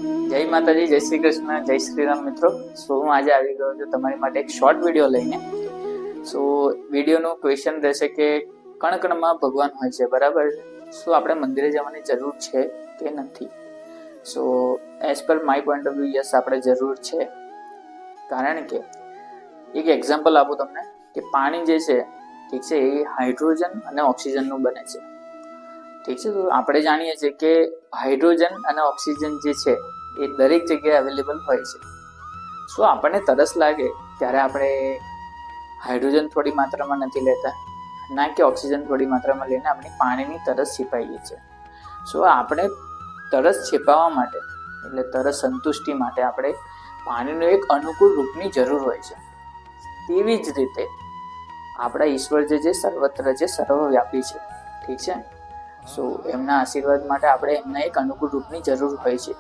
જય માતાજી, જય શ્રી કૃષ્ણ, જય શ્રી રામ મિત્રો. હું આજે આવી ગયો છું તમારી માટે એક શોર્ટ વિડીયો લઈને. વિડીયોનું ક્વેશ્ચન રહેશે કે કણ કણમાં ભગવાન હોય છે, બરાબર? આપણે મંદિરે જવાની જરૂર છે કે નથી? As per my point of view, yes, આપણે જરૂર છે. કારણ કે એક એક્ઝામ્પલ આપું તમને કે પાણી જે છે, ઠીક છે, એ હાઇડ્રોજન અને ઓક્સિજનનું બને છે, ઠીક છે. તો આપણે જાણીએ છીએ કે હાઇડ્રોજન અને ઓક્સિજન જે છે એ દરેક જગ્યાએ અવેલેબલ હોય છે. આપણને તરસ લાગે ત્યારે આપણે હાઇડ્રોજન થોડી માત્રામાં નથી લેતા, ના કે ઓક્સિજન થોડી માત્રામાં લઈને આપણે પાણીની તરસ છીપાઈએ છીએ. આપણે તરસ છીપાવવા માટે, એટલે તરસ સંતુષ્ટિ માટે આપણે પાણીનું એક અનુકૂળ રૂપની જરૂર હોય છે. તેવી જ રીતે આપણા ઈશ્વર જે છે સર્વત્ર છે, સર્વવ્યાપી છે, ઠીક છે. એમના આશીર્વાદ માટે આપણે એમના એક અનુકૂળ રૂપની જરૂર હોય છે.